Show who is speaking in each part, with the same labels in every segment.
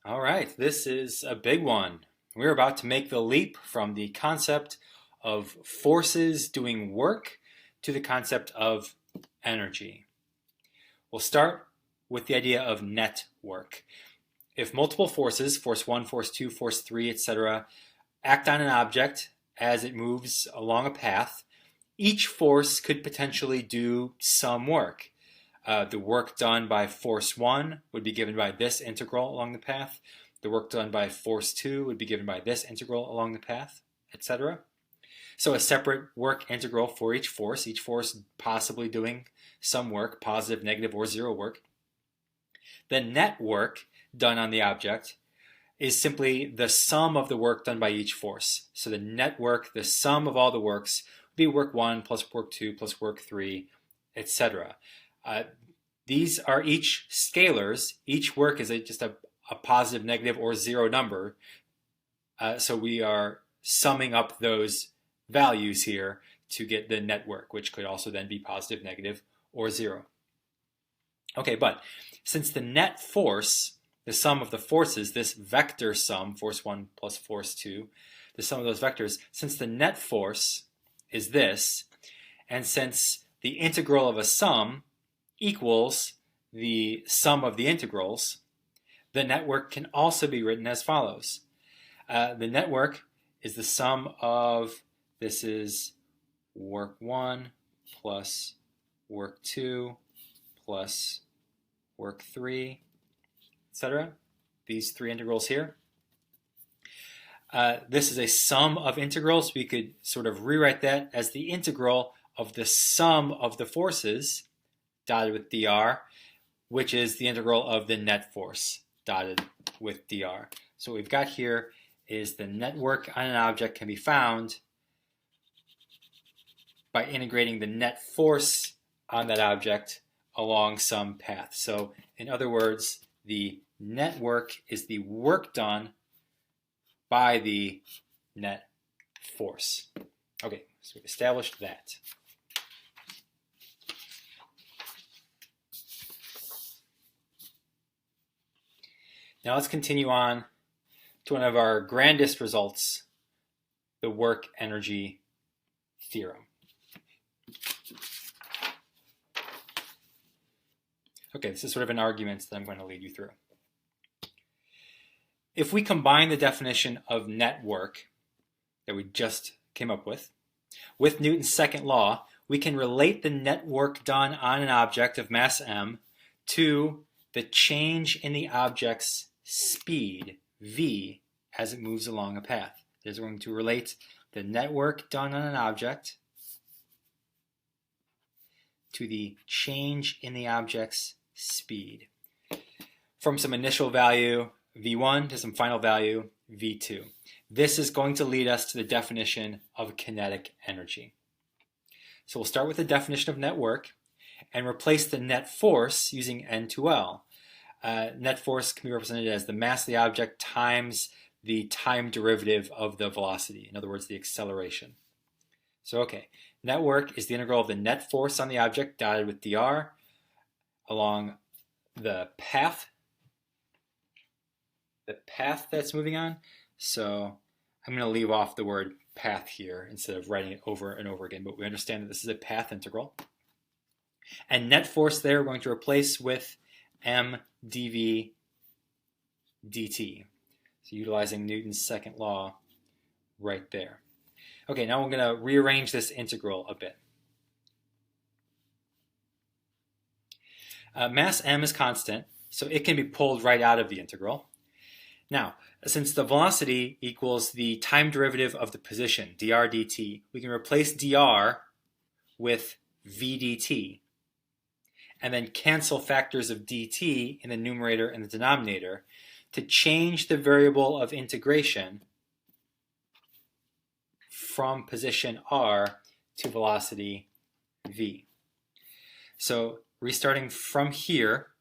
Speaker 1: All right, this is a big one. We're about to make the leap from the concept of forces doing work to the concept of energy. We'll start with the idea of net work. If multiple forces, force 1, force 2, force 3, etc., act on an object as it moves along a path, each force could potentially do some work. The work done by force 1 would be given by this integral along the path. The work done by force 2 would be given by this integral along the path, etc. So a separate work integral for each force possibly doing some work, positive, negative, or zero work. The net work done on the object is simply the sum of the work done by each force. So the net work, the sum of all the works, would be work 1 plus work 2 plus work 3, etc. These are each scalars. Each work is just a positive, negative, or zero number. So we are summing up those values here to get the net work, which could also then be positive, negative, or zero. Okay, but since the net force, the sum of the forces, this vector sum, force 1 plus force 2, the sum of those vectors, since the net force is this, and since the integral of a sum equals the sum of the integrals, the network can also be written as follows. The network is the sum of, this is work 1 plus work 2 plus work 3, etc. These three integrals here. This is a sum of integrals. We could sort of rewrite that as the integral of the sum of the forces dotted with dr, which is the integral of the net force dotted with dr. So what we've got here is the net work on an object can be found by integrating the net force on that object along some path. So in other words, the net work is the work done by the net force. Okay, so we've established that. Now let's continue on to one of our grandest results, the work-energy theorem. Okay, this is sort of an argument that I'm going to lead you through. If we combine the definition of net work that we just came up with Newton's second law, we can relate the net work done on an object of mass m to the change in the object's speed, v, as it moves along a path. It is going to relate the net work done on an object to the change in the object's speed, from some initial value v1 to some final value v2. This is going to lead us to the definition of kinetic energy. So we'll start with the definition of net work and replace the net force using N2L. Net force can be represented as the mass of the object times the time derivative of the velocity, in other words, the acceleration. So okay, net work is the integral of the net force on the object dotted with dr along the path that's moving on. So I'm going to leave off the word path here instead of writing it over and over again, but we understand that this is a path integral. And net force there we're going to replace with m dv dt. So utilizing Newton's second law right there. Okay, now we're going to rearrange this integral a bit. Mass m is constant, so it can be pulled right out of the integral. Now, since the velocity equals the time derivative of the position, dr dt, we can replace dr with v dt, and then cancel factors of dt in the numerator and the denominator to change the variable of integration from position r to velocity v. So restarting from here,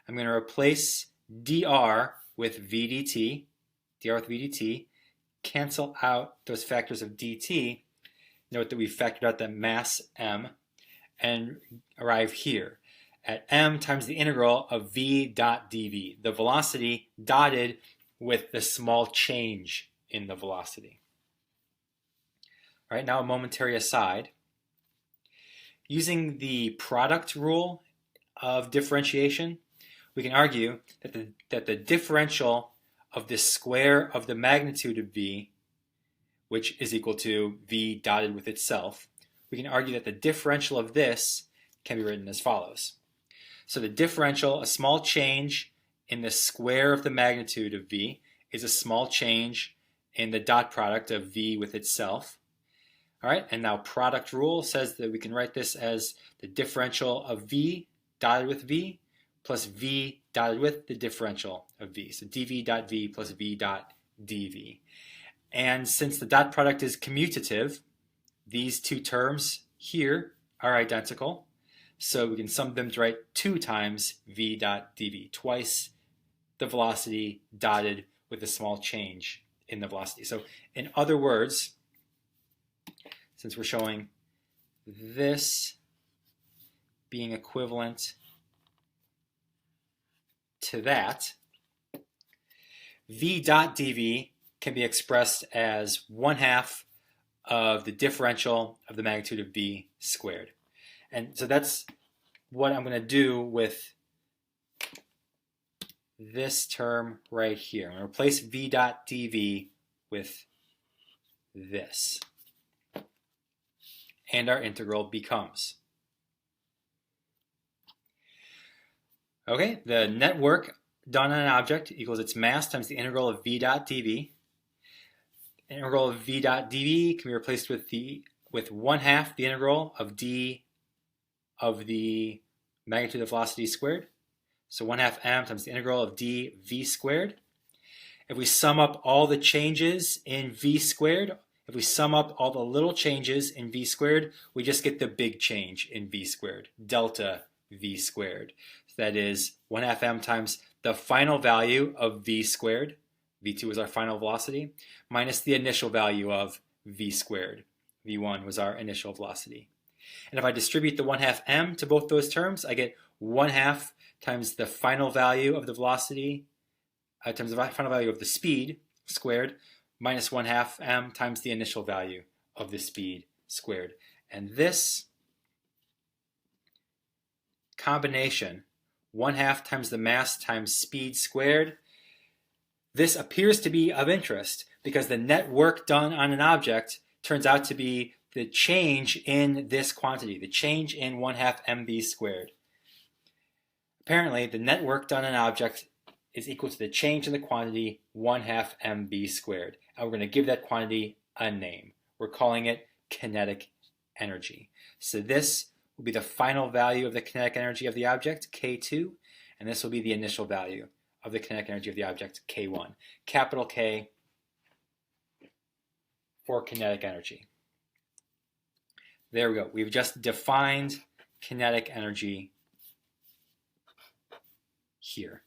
Speaker 1: I'm going to replace dr with v dt, cancel out those factors of dt. Note that we factored out the mass m and arrive here. at m times the integral of v dot dv, the velocity dotted with the small change in the velocity. All right, now a momentary aside. Using the product rule of differentiation, we can argue that the differential of the square of the magnitude of v, which is equal to v dotted with itself, we can argue that the differential of this can be written as follows. So the differential, a small change in the square of the magnitude of v, is a small change in the dot product of v with itself. All right, and now product rule says that we can write this as the differential of v dotted with v plus v dotted with the differential of v. So dv dot v plus v dot dv. And since the dot product is commutative, these two terms here are identical. So we can sum them to write 2 times v dot dv, twice the velocity dotted with a small change in the velocity. So in other words, since we're showing this being equivalent to that, v dot dv can be expressed as 1/2 of the differential of the magnitude of v squared. And so that's what I'm going to do with this term right here. I'm going to replace v dot dv with this. And our integral becomes. Okay, the net work done on an object equals its mass times the integral of v dot dv. The integral of v dot dv can be replaced with 1/2 the integral of d of the magnitude of velocity squared. So 1/2 m times the integral of dv squared. If we sum up all the changes in v squared, if we sum up all the little changes in v squared, we just get the big change in v squared, delta v squared. So that is 1/2 m times the final value of v squared, v2 is our final velocity, minus the initial value of v squared, v1 was our initial velocity. And if I distribute the 1/2 m to both those terms, I get 1/2 times the final value of the velocity, times the final value of the speed squared, minus 1/2 m times the initial value of the speed squared. And this combination, 1/2 times the mass times speed squared, this appears to be of interest because the net work done on an object turns out to be the change in this quantity, the change in 1/2 mv squared. Apparently, the net work done on an object is equal to the change in the quantity 1/2 mv squared. And we're going to give that quantity a name. We're calling it kinetic energy. So this will be the final value of the kinetic energy of the object, K2, and this will be the initial value of the kinetic energy of the object, K1. Capital K for kinetic energy. There we go. We've just defined kinetic energy here.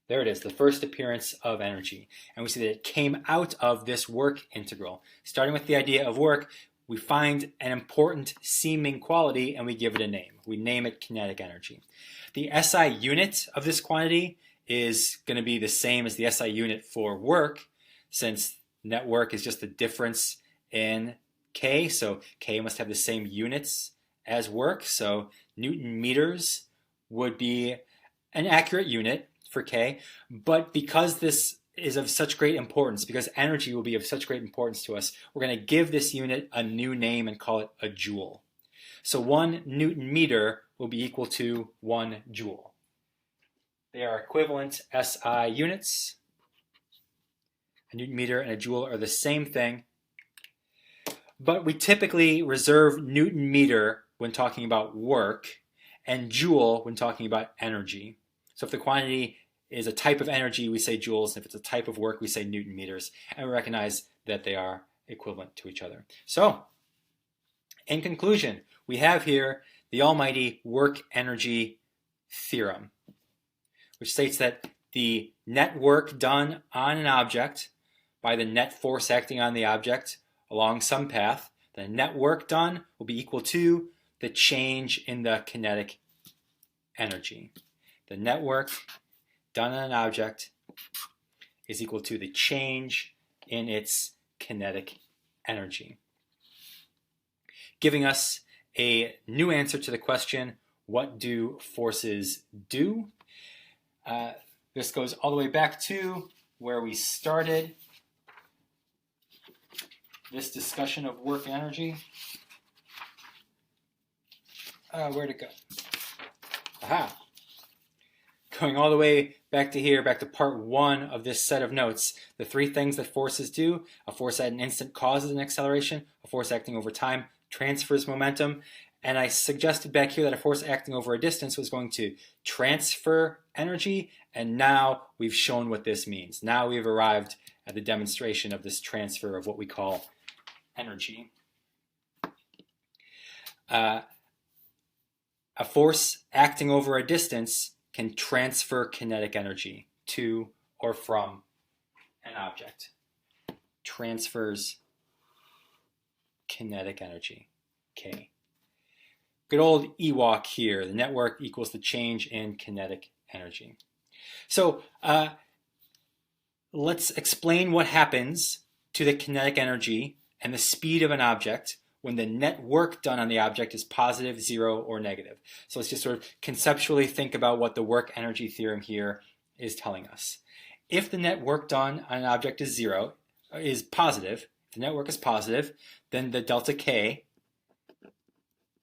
Speaker 1: There it is, the first appearance of energy. And we see that it came out of this work integral. Starting with the idea of work, we find an important seeming quality and we give it a name. We name it kinetic energy. The SI unit of this quantity is going to be the same as the SI unit for work, since net work is just the difference in K, so K must have the same units as work. So Newton meters would be an accurate unit for K, but because this is of such great importance, because energy will be of such great importance to us, we're going to give this unit a new name and call it a joule. So 1 Newton meter will be equal to 1 joule. They are equivalent SI units. A Newton meter and a joule are the same thing, but we typically reserve Newton meter when talking about work and joule when talking about energy. So if the quantity is a type of energy, we say joules. And if it's a type of work, we say Newton meters. And we recognize that they are equivalent to each other. So, in conclusion, we have here the almighty work energy theorem, which states that the net work done on an object by the net force acting on the object along some path, The net work done will be equal to the change in the kinetic energy. The net work done on an object is equal to the change in its kinetic energy, giving us a new answer to the question, what do forces do? This goes all the way back to where we started this discussion of work and energy. Where'd it go? Aha! Going all the way back to here, back to part 1 of this set of notes, the 3 things that forces do. A force at an instant causes an acceleration, a force acting over time transfers momentum, and I suggested back here that a force acting over a distance was going to transfer energy, and now we've shown what this means. Now we've arrived at the demonstration of this transfer of what we call energy. A force acting over a distance can transfer kinetic energy to or from an object. Transfers kinetic energy, K. Good old Ewok here. The net work equals the change in kinetic energy. So let's explain what happens to the kinetic energy and the speed of an object when the net work done on the object is positive, 0, or negative. So let's just sort of conceptually think about what the work energy theorem here is telling us. If the net work done on an object is positive, if the net work is positive, then the delta K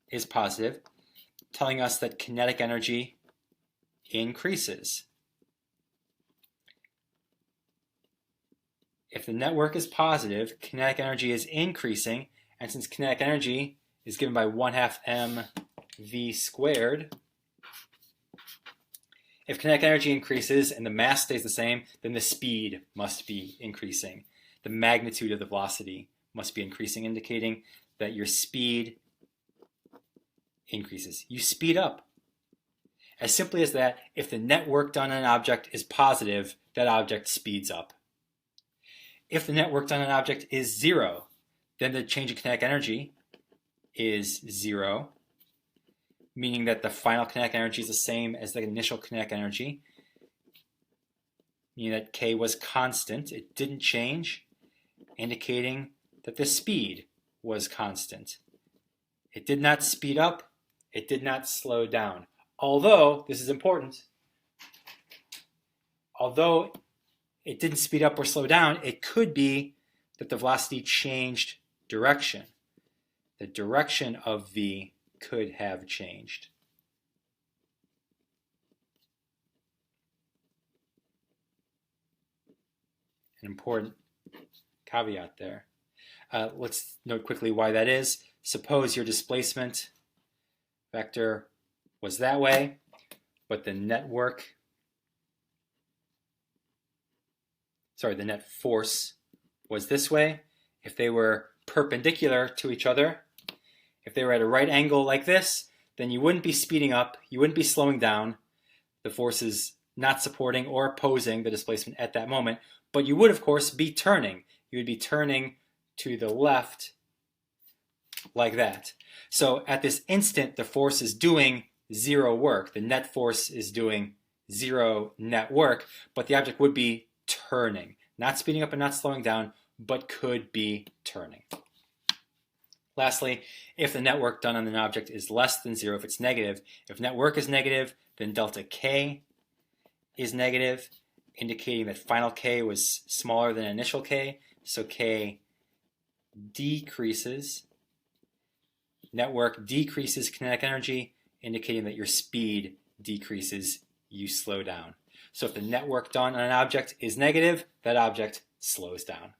Speaker 1: is positive, telling us that kinetic energy increases. If the net work is positive, kinetic energy is increasing, and since kinetic energy is given by 1/2 mv squared, if kinetic energy increases and the mass stays the same, then the speed must be increasing. The magnitude of the velocity must be increasing, indicating that your speed increases. You speed up. As simply as that, if the net work done on an object is positive, that object speeds up. If the net work done on an object is 0, then the change in kinetic energy is 0, meaning that the final kinetic energy is the same as the initial kinetic energy, meaning that K was constant. It didn't change, indicating that the speed was constant. It did not speed up. It did not slow down. Although, this is important, although it didn't speed up or slow down, it could be that the velocity changed direction. The direction of V could have changed. An important caveat there. Let's note quickly why that is. Suppose your displacement vector was that way, but the net force was this way. If they were perpendicular to each other, if they were at a right angle like this, then you wouldn't be speeding up, you wouldn't be slowing down. The force is not supporting or opposing the displacement at that moment, but you would, of course, be turning. You would be turning to the left like that. So at this instant, the force is doing 0 work. The net force is doing 0 net work, but the object would be turning. Not speeding up and not slowing down, but could be turning. Lastly, if the net work done on an object is less than 0, if it's negative, if net work is negative, then delta K is negative, indicating that final K was smaller than initial K, so K decreases. Net work decreases kinetic energy, indicating that your speed decreases, you slow down. So if the net work done on an object is negative, that object slows down.